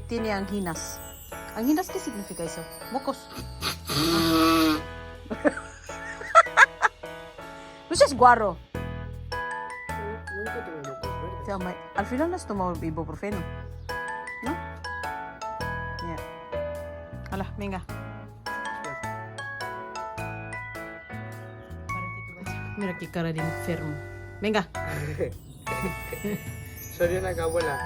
tiene ang hinas. Ang hinas ¿qué significa eso? Mocos. No seas guarro. Nunca tengo mocos verdes. O sea, al final no has tomado ibuprofeno, ¿no? Ya. Hala, venga. Mira qué cara de enfermo. Venga. Soriana, abuela,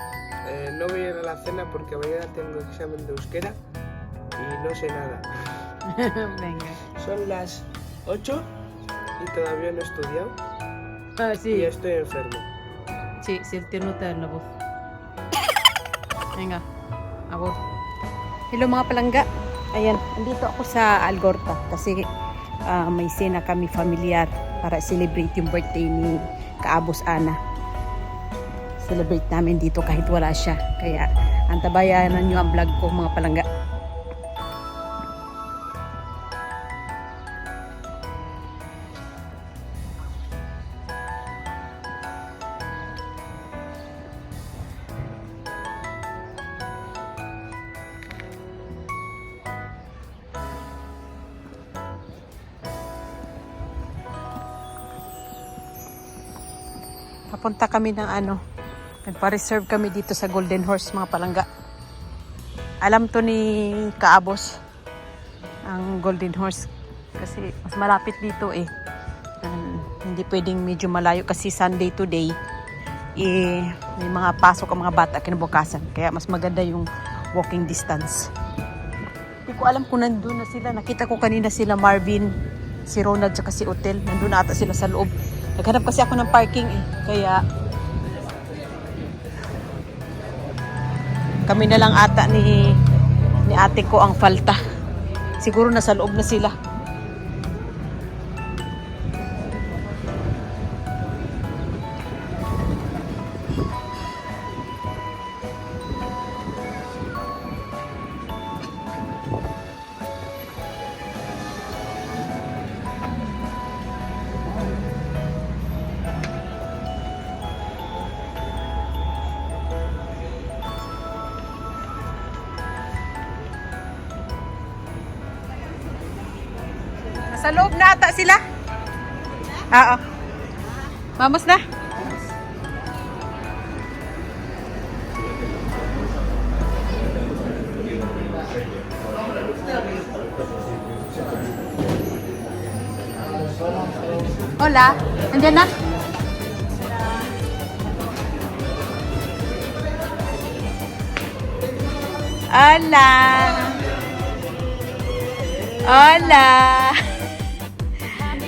no voy a ir a la cena porque mañana tengo examen de euskera y no sé nada. Venga. Son las 8 y todavía no he estudiado Ah, y sí. estoy enfermo. Sí, se te nota en la voz. Venga, abot. Hello mga palangga. Ayan, andito ako sa Algorta kasi may sena kami familiar para celebrate yung birthday ni Kaabos Ana. Celebrate namin dito kahit wala siya. Kaya antabayanan nyo ang vlog ko mga palangga. Papunta kami ng nagpa-reserve kami dito sa Golden Horse mga palangga. Alam to ni Kaabos ang Golden Horse kasi mas malapit dito eh. Hindi pwedeng medyo malayo kasi Sunday today may mga pasok ang mga bata kinabukasan kaya mas maganda yung walking distance. Hindi ko alam kung nandun na sila. Nakita ko kanina sila Marvin, si Ronald at si Otel. Nandun na ata sila sa loob. Naghanap kasi ako ng parking eh. Kaya kami na lang ata ni ate ko ang falta. Siguro nasa loob na sila. Sa loob na ata sila? Oo. Vamos na? Hola. Andiyan na? Hola. Hola.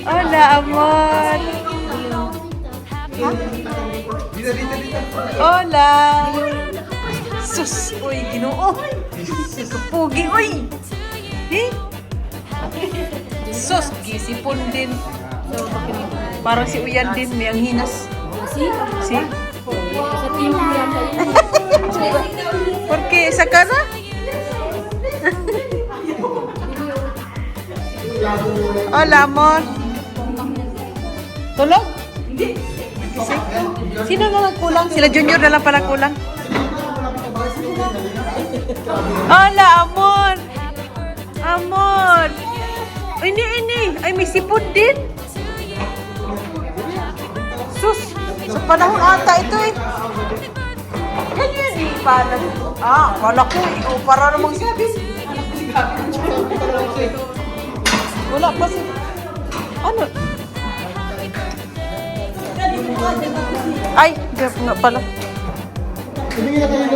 Hola, amor. Hola. Sus, uy, Ginoo. Pugi, uy. Sus, gisipon din. Parang si Uyan din, may ang hinas. Si? Porque sa kana? Hola, amor. Tulog? Hindi. Sino na lang kulang? Sila Junior na lang pala kulang. Hola, amor. Amor. Ini. Ay, may sipon din. Sus. Sa panahon ata ito eh. Ganyan eh. Kala ko eh. Para namang sabi. Wala pa si... Ano? Ay, nga pala.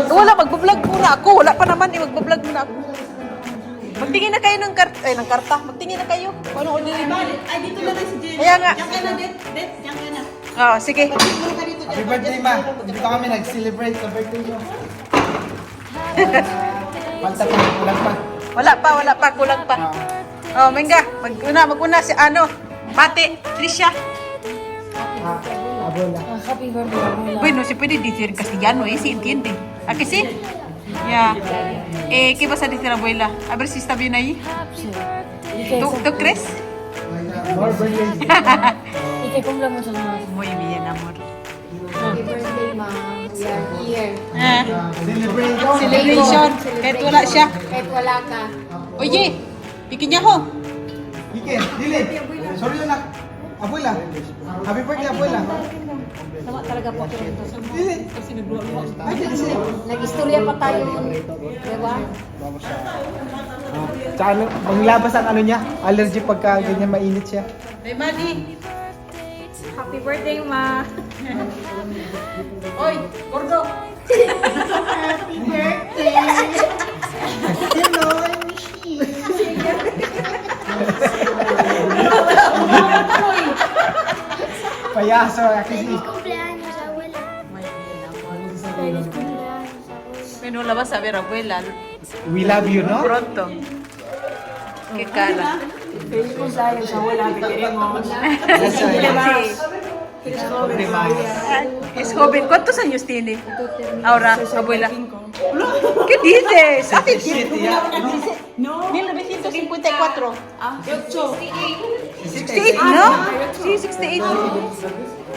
Wala, magbablog muna ako. Wala pa naman eh, magbablog muna ako. Magtingin na kayo ng karta. Magtingin na kayo. Ano ulitin? Ay, dito na lang si Jenny. Kaya nga. Diyan ka na, Det. Diyan ka na. Oo, sige. Happy birthday, ma. Dito kami nag-celebrate sa birthday mo. Palta pa, kulang pa. Wala pa. Kulang pa. Oh, Menga. Mag-una si Pati, Trisha. Abuela. Happy birthday, Abuela. Bueno, se puede decir castellano, ¿eh? Sí, entiende. ¿A que sí? Ya. ¿Qué vas a decir, abuela? A ver si está bien ahí. ¿Tú crees? More birthdays. Y que cumpla muchos más. Muy bien, amor. Happy birthday, Ma. We are here. Celebrate. Celebration. Kahit wala siya. Kahit wala ka. Oye, bikin niya ho. Ike, dili. Sorry na. Abuela. Happy birthday, abuela. Sama talaga po ako ito. Dili. Kasi nagluwa-luwa. Ay, dili siya. Nag-istorya pa tayo. Diba? Tsaka ano, manglabas ang ano niya, allergy pagka ganyan mainit siya. Hey, Madi. Happy birthday, Ma. Oy, gordo. Happy birthday! Hello, I miss you. Payaso, kasi. Cumpleaños, abuela. Feliz cumpleaños, abuela. Pero la vas a ver, abuela. We love you, no? Pronto. Qué cara. Feliz cumpleaños, abuela. Te queremos. That's right. Es joven. ¿Cuántos años tiene? Ahora, abuela. ¿Qué dices? Hace tiempo. No. 1954. Ah, 8. 68, ¿no? Sí, 68.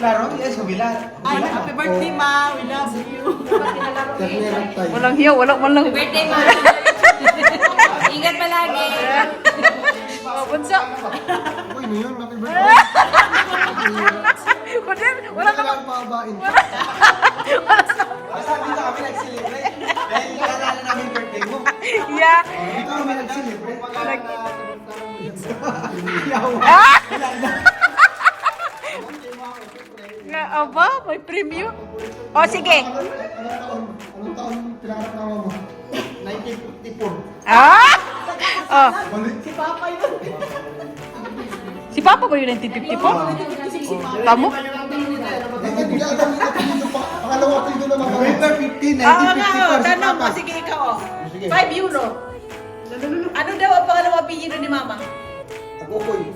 Claro, yes, jubilar. Ay, happy birthday, Ma. We love you. Walang hiyaw, walang. Birthday, Ma. Ingat palagi. Oh, bunso. Uy, ano yun? Happy birthday. Wala ka lang pababain. Basta dito kami nag-celebrate. Dahil naalala namin birthday mo. Yeah. Dito kami nag-celebrate. Nga, aba, may premyo. O, sige. Anong taon pinanganak na mo? 1954. Ah! Oh, Si Papa yun. si Papa ba yun 1954? Tamo? Pangalawa ko ito naman. November 15, Oo nga, 1954. Si tanong mo. Papa. Sige, ikaw. 5 euro. Ano daw ang pangalawa apelyido ni Mama? Agogoy.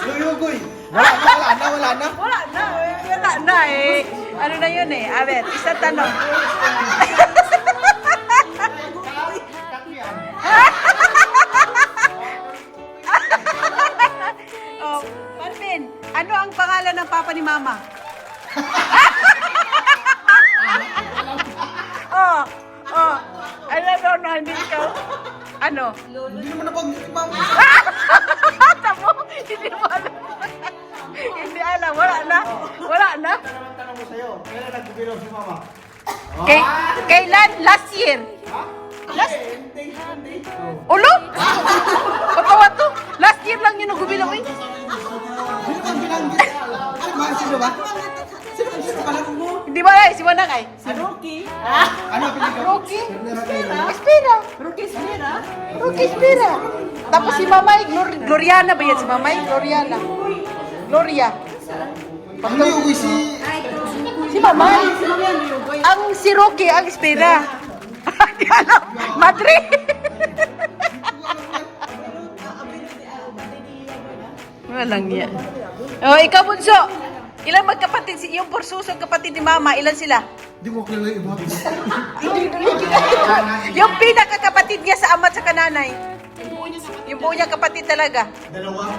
Luyugoy. Wala na. Wala na eh. Ano na yun eh? A ver, isang tanong. Oh, Marvin, ano ang pangalan ng papa ni Mama? Oh. Alam daw na hindi ikaw. Ano? Hindi naman nabanggit ni Mama. Tamo? Hindi mo alam. Hindi alam. Wala na. Tanong mo sa'yo, kailan nagbibilang si Mama? Kailan? Last year. Last? Ulo? Patawa to. Last year lang yun ang gubilang eh. Sino bang binanggit? Sino ba? Hindi ba eh? Si Manang ay? Si Rocky. Ano pinag- Rocky? Espera. Rocky Espera. Rocky, espera. Tapos si Mamay, Gloriana ba yan? Si Mamay, Gloriana. Gloria. Ang luyugoy si... Si Mamay. Si Mama yan, Luyugoy. Ang si Rocky, ang espera. Hindi alam. Madre. Walang niya. Oh, ikaw bunso. Ilan magkapatid si yung porsusong kapatid ni Mama? Ilan sila? Di mo kilala yung iba. Yung pinakakapatid niya sa ama at sa kananay. Yung buo niya kapatid talaga. Dalawa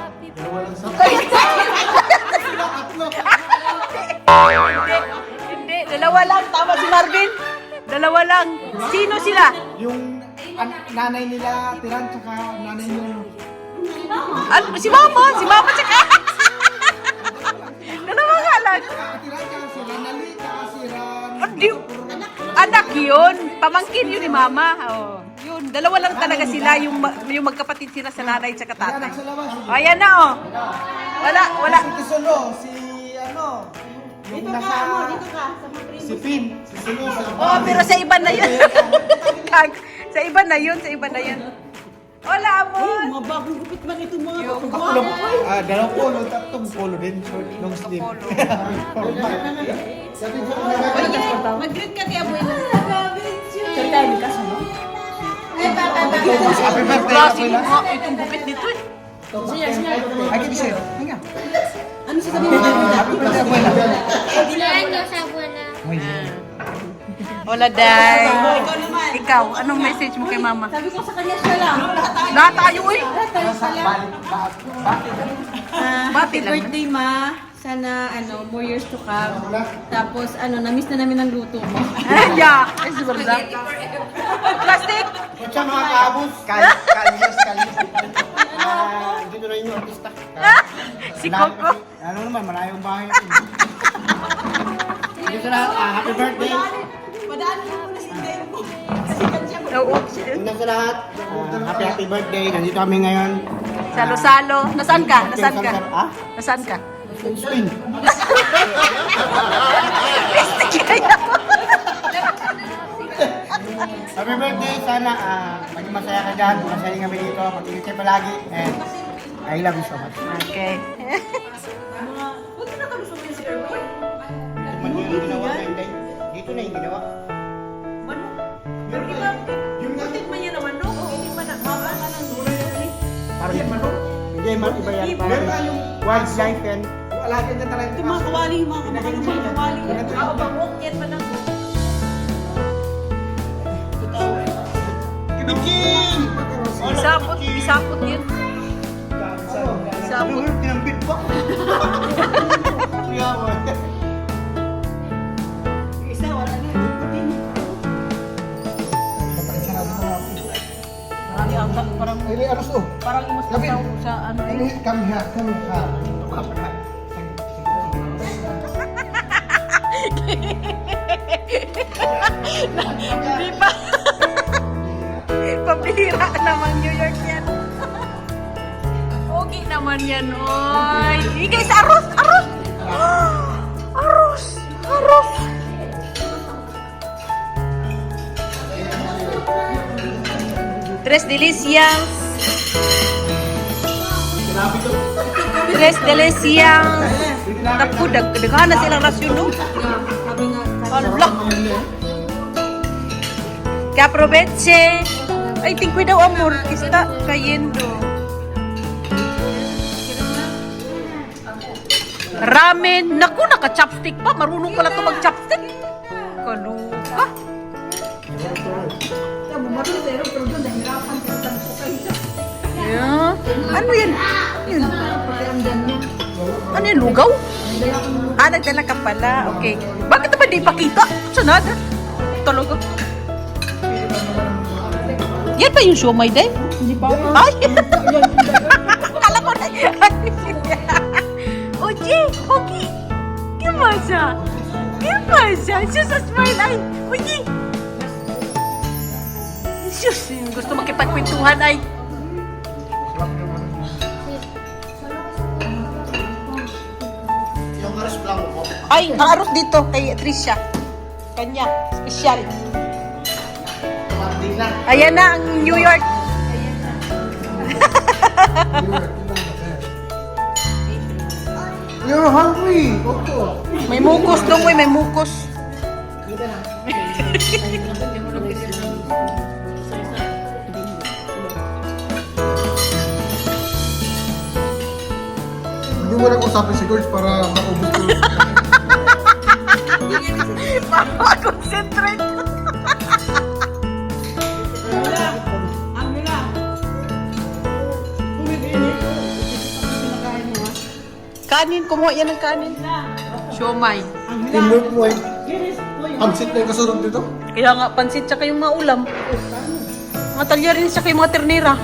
lang sa... Hindi, dalawa lang. Tama si Marvin. Dalawa lang. Sino sila? Yung nanay nila, Tiran, tsaka nanay nyo. Si Mama. Si Mama tsaka. Dalawa nga lang. Tiran, tsaka si Ranali, tsaka si Ran... Anak yun. Pamangkin yun ni Mama. Oh, yun. Dalawa lang talaga sila. Yung magkapatid sila sa nanay tsaka tatay. Anak sa labas. Oh, ayan na oh. Wala. Si Tisulo, si ano... Yung Dito ka, nasa... Amo. Dito ka. Sa mga primo. Si Pin. Si Sulo sa... Oh, pero sa iba na yun. sa iba na yun. Hola, amor. Mga bagong gupit man ito mga Tatlo, kapagwa. dalawang polo, tatlong polo din, short, long sleeve. Mag-greet ka kay Abuela. Happy birthday, Klase Abuela. mo. Itong gupit dito eh. Ay, give me Hanga. Ano sasabihin mo? Happy birthday, Abuela. Cumpleaños, abuela. Hola, Day. Ikaw naman. Ikaw, anong message mo kay Mama? Sabi ko sa kanya siya lang. Lahat tayo eh. Balik, Bati Happy lang. birthday, Ma. Sana, more years to come. Tapos, na-miss na namin ang luto mo. Yeah, es verdad. Plastic. Kung siya mga kaabos, kalis. Dito na yung artista. Si Coco. Ano naman, malayong bahay. Dito na, happy birthday. Padaan mo na si Demo. Oo. Una sa lahat, happy birthday. Nandito kami ngayon. Salo-salo. Nasaan ka? Nasaan ka? Ah? Nasaan ka? Spain. Happy birthday. Sana maging masaya ka dyan. Masaya kami dito. Mag-ingat kayo palagi. And I love you so much. Okay. Buti na kalusok yun si Erwin. Man yung ginawa na hindi. Dito na yung ginawa. Manok. Pero di ba, butit man yan naman, no? Hindi man nagmamahal ka ng dulo yun. Parang hindi man iba yan. Parang wildlife yan. Alagyan na talaga. Ito mga kawali, mga kawali. Bangok yan man ako. Kibigin! Isapot yun. Isapot. Tinambit pa. Isa, wala na. Marami ang parang Ini harus tuh. parang imas na tao sa ano eh. Ini kami ha. Di ba? Pabihira naman New York yan. Okay naman yan, oy. Hey guys, arroz! Arroz! Arroz! Arroz! Tres delicias. Tres delicias. Tapo, daghan na silang rasyon, no? Allah! Que aproveche. Ay, ten cuidado, amor. Está cayendo. Ramen. Naku, naka-chopstick pa. Marunong pala ito mag-chopstick. Kaluka. Yeah. Ano yan? Yun. Ano yan? Lugaw? Ah, nagdala ka pala. Okay. Bakit naman di ipakita? Sanada. Talaga. Yan ba yung siomay, Day? Hindi pa. Ay! Kala ko na. Oye, Pogi. ¿Qué pasa? ¿Qué pasa? Sus smile. Ay, oye. Sus, gusto makipagkwentuhan ay. Yung harus blanco po. Ay, ang arroz dito kay Tricia. Kanya, special. Ayan na ang New York. You're hungry. Opo. May mukos dong, may mukos. Hindi mo lang usapin si George para maubos ko. Makakonsentrate. Kanin, kumuha yan ng kanin. Siomay. Teamwork mo eh. Pansit na yung kasunod dito. Kaya nga, pansit tsaka yung mga ulam. Mga talyarin tsaka yung mga ternera.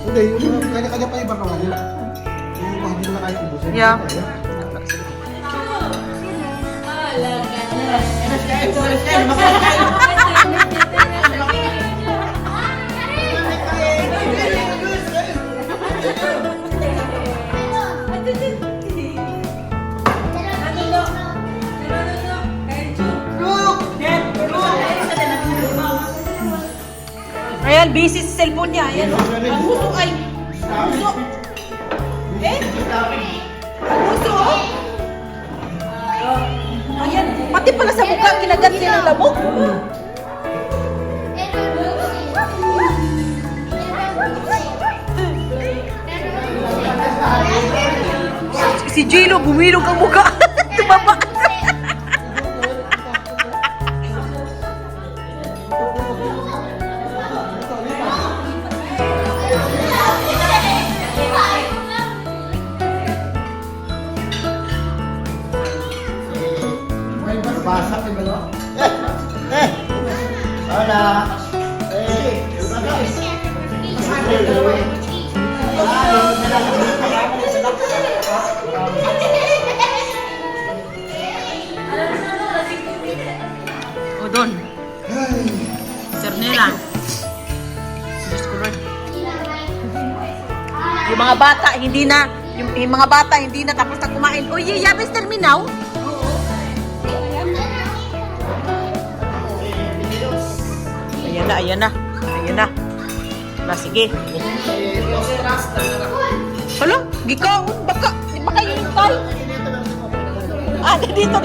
Hindi, yung kanya-kanya pa yung barnawa nila. Yung mga hindi na kaya ubusin. Yeah. Ayan, busy sa cellphone niya. Ayan, oh. Ang huso ay. Ang huso. Eh? Ang huso, oh. Ayan, pati pala sa mukha, kinagat niya ng lamok. Si Jilo, bumilog ang mukha. Tumaba. O doon. Sernela. Diyos ko Lord. Yung mga bata hindi na tapos na kumain. Oy, yabes terminaw. Ayan na. Sige. Hala, gikaon, baka yung tay. Dito.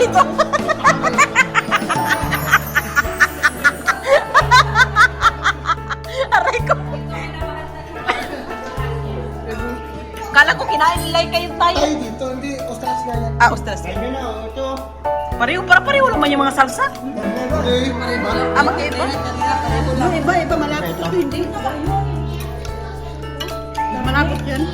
Aray ko. Kala ko kinain nila kayong tayo. Ay, dito, hindi. Ostras na yan. Ostras. Ayun na, ito. Pareho naman yung mga salsa. Iba. Magkaiba? Iba, malapit ito. Hindi na ba? Malapit yan.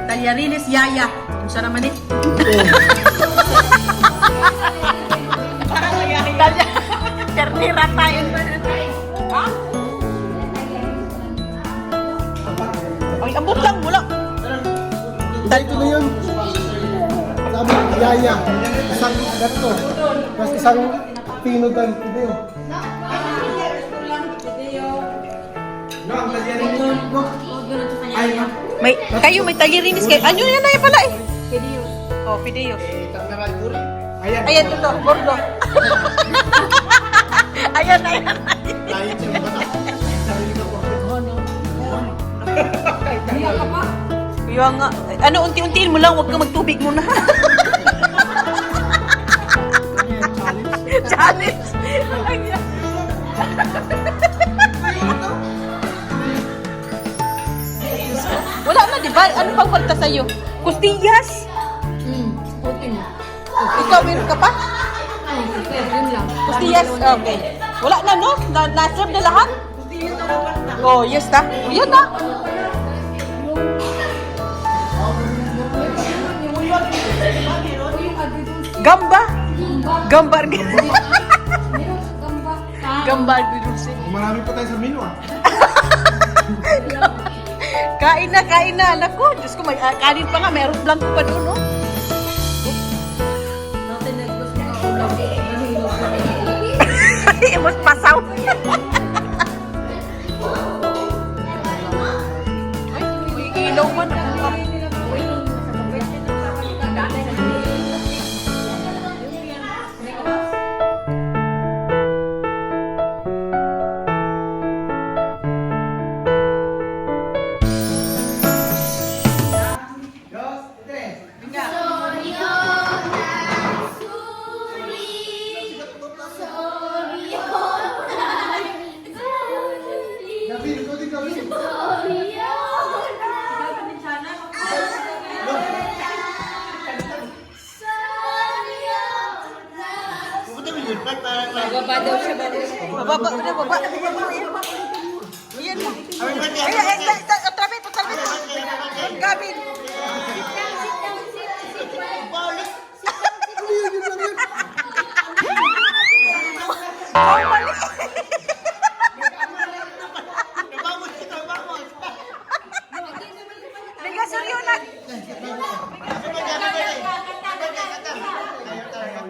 Talyarines Yaya. Kung saan naman Ternera tayo. Ha? Ay, abot lang mula. Dito na yun. Sabi, yaya. Isang ganito. Tapos isang pino dan. Video. No, ang talyarin yun. No. May talyarines kayo. Ano yan na pala eh? Fideos. Oh, fideos. Ayan, ito. Gordo. Ayan. Kaya nga, unti-untiin mo lang, huwag ka magtubig muna. Challenge. Wala na, di ba? Ano pang falta sa'yo? Kustillas? Ikaw, meron ka pa? Kustillas? Okay. Wala na, no? Na-serve na lahat? Oh, yes na. Yan na. Gamba. Gamba dulce. Marami pa tayo sa menu Kain na. Anak ko, Diyos ko, may kanin pa nga. Meron blanco pa doon, no? Mas pasaw. Ay, ilaw man. Bababa daw siya. Baba. Ayan mo. Otra vez. Gavin.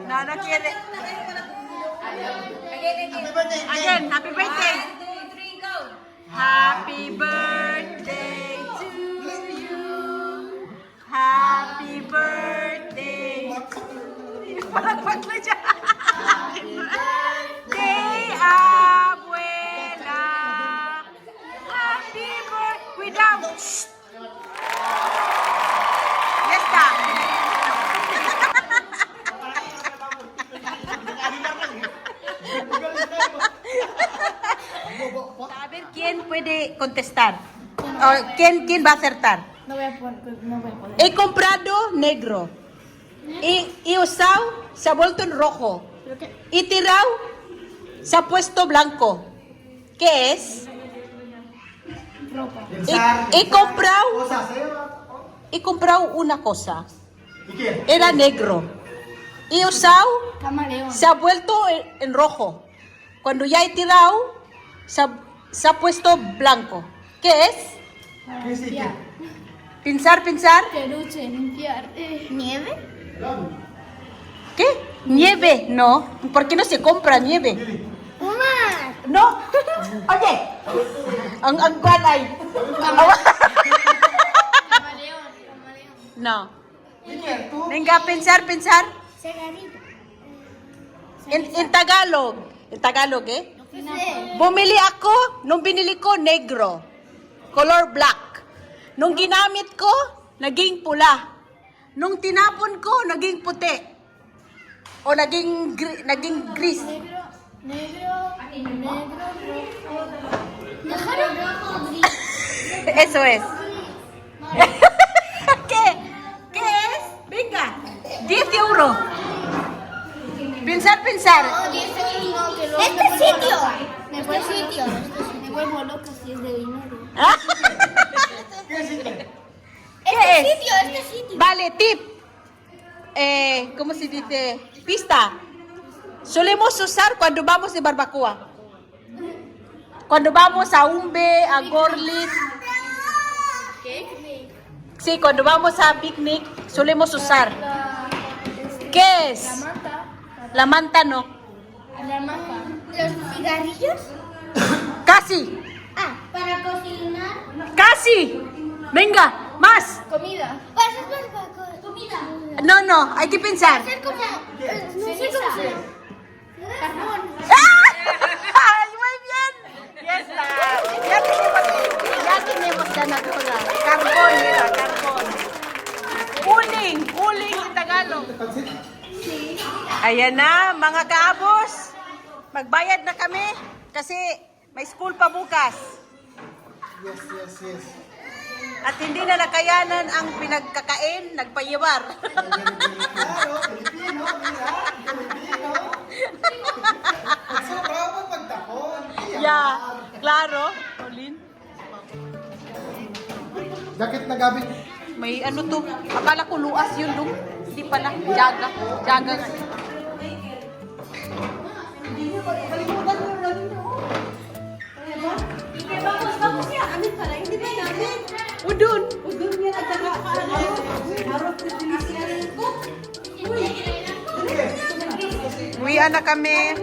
Nana quiere. Again, happy birthday. 1, 2, 3, go. Happy birthday to you. Happy birthday to you. Palagpag na dyan. Happy birthday, abuela. Happy birthday. Without. Yes, da. A ver, ¿quién puede contestar? ¿Quién va a acertar? No voy a poner. He comprado negro. He usado, se ha vuelto en rojo. He tirado, se ha puesto blanco. ¿Qué es? He comprado una cosa. Era negro. y usado Camaleón. se ha vuelto en rojo. Cuando ya he tirado, se ha puesto blanco. ¿Qué es? Limpiar. Pensar, pensar. Peluche, limpiar. ¿Nieve? ¿Qué? Nieve. No. ¿Por qué no se compra nieve? Una. No. Oye. Ang guanay. Camaleón. No. Venga, pensar, pensar. Cigarrito. En Tagalog. En Tagalog, eh? No. Bumili ako, nung binili ko, negro. Color black. Nung ginamit ko, naging pula. Nung tinapon ko, naging puti. O naging gris. Negro. Rojo, gris. Eso es. ¿Qué? ¿Qué es? Venga. 10 euros. Pensar, pensar. Este sitio. Me vuelvo loca si es de dinero. ¿Ah? ¿Qué es? Este sitio. Vale, tip. ¿Cómo se dice? Pista. Solemos usar cuando vamos de barbacoa. Cuando vamos a Umbe, a Gorlit. Sí, cuando vamos a picnic solemos usar. ¿Qué es? La manta no. La mapa. ¿Los cigarrillos? Casi. Ah, para cocinar. Casi. Venga, más. Comida. Para hacer barbacoa. Comida. No, hay que pensar. Hacer como. No sé cómo se llama. Carbón. ¡Ay, muy bien! Ya está. Ya tenemos ganadora. Carbón, mira, carbón. Uling en Tagalog. Ayan na, mga kaabos. Magbayad na kami kasi may school pa bukas. Yes. At hindi na nakayanan ang pinagkakain, nagpayibar. Claro, Pilipino, mira. Pilipino. So, bravo pagtapon. Yeah, klaro. Olin. Jacket na gabi. May ano to, akala ko luas yun dong. Hindi pala, jaga. Jaga nga. Udun. Uwian na kami.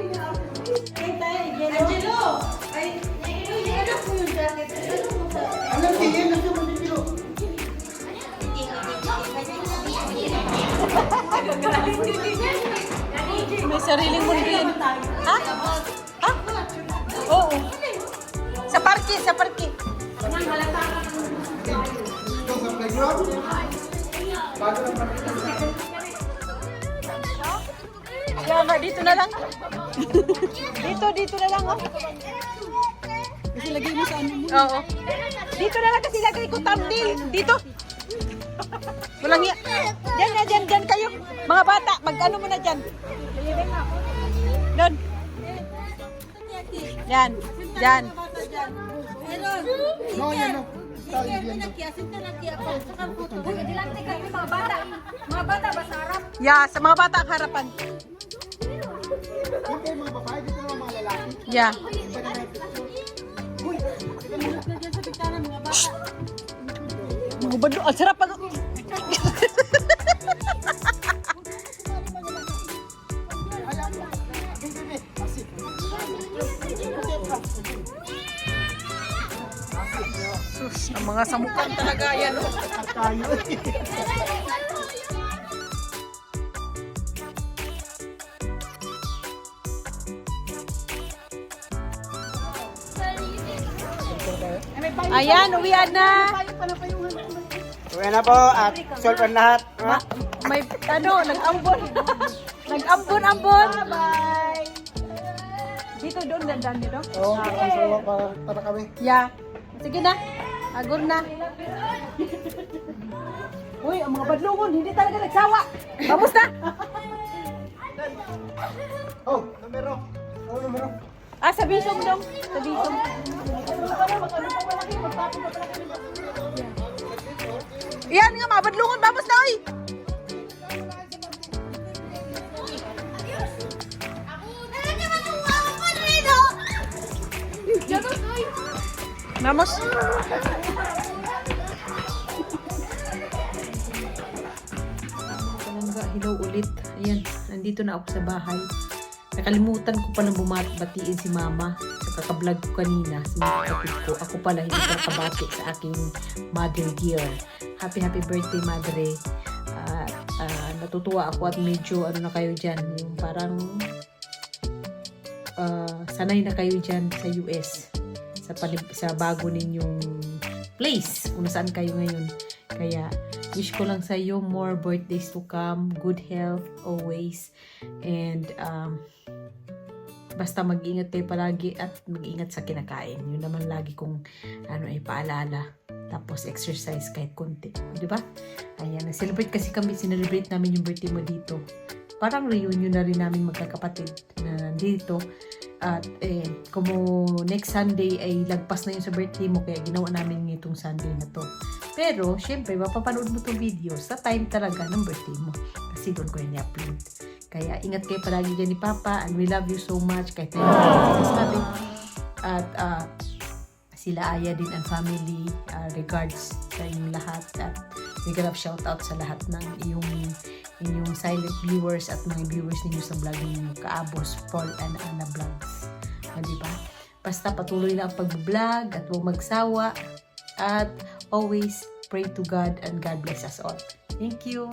Anong tingin? Ano yung Pilipino? May sariling mundin. Ha? Ha? Oo. Sa parke. Ito sa playground. Bago ng Kaya nga, dito na lang. dito na lang, oh. Kasi lagay mo sa ano mo. Oo. Dito na lang kasi lagay ko thumbnail. Dito. Walang iya. Diyan kayo. Mga bata, mag-ano mo na dyan. Doon. Yan. No, yan no. Yeah, sa mga bata ang harapan. Yung kayo mga babae, dito naman mga lalaki. Yeah. Mga badlo, ang sarap pag... Sus, ang mga samukan talaga yan, oh. Tayo. Ayan, uwian na. Uwi na po at solve ang lahat. May ano, nag-ambon. Nag-ambon. Bye. Dito doon dandan dito. Oo, so para kami. Yeah. Sige na. Agor na. Uy, ang mga badlungon hindi talaga nagsawa. Vamos na. Oh, numero. Oh, numero. Ah, sa bisong dong. Sa bisong. Yan nga, mga badlungon. Vamos na, oy. Vamos. Palangga, hello ulit. Ayan, nandito na ako sa bahay. Nakalimutan ko palang batiin si Mama sa kakablog ko kanina, sa mga kapatid ko. Ako pala hindi ko nakabati sa aking mother dear. Happy birthday, Madre. Natutuwa ako at medyo ano na kayo dyan, yung parang sanay na kayo dyan sa US sa bago ninyong place kung saan kayo ngayon. Kaya wish ko lang sa iyo more birthdays to come, good health always, and basta mag-ingat kayo palagi at mag-ingat sa kinakain. Yun naman lagi kong ay paalala. Tapos exercise kahit konti, di ba? Ayan, nag-celebrate kasi kami, sinelebrate namin yung birthday mo dito. Parang reunion na rin namin magkakapatid na nandito. At como next Sunday ay lagpas na yun sa birthday mo, kaya ginawa namin itong Sunday na to. Pero, syempre, mapapanood mo itong video sa time talaga ng birthday mo. Kasi doon ko yun i-upload. Kaya ingat kayo palagi dyan ni Papa, and we love you so much kahit na yung sinasabi. At sila Aya din and family, regards sa inyong lahat, at big love shout out sa lahat ng inyong silent viewers at mga viewers ninyo sa vlog ninyo, Kaabos, Paul and Anna Vlogs. Diba? Basta patuloy lang ang pag-vlog at huwag magsawa, at always pray to God and God bless us all. Thank you!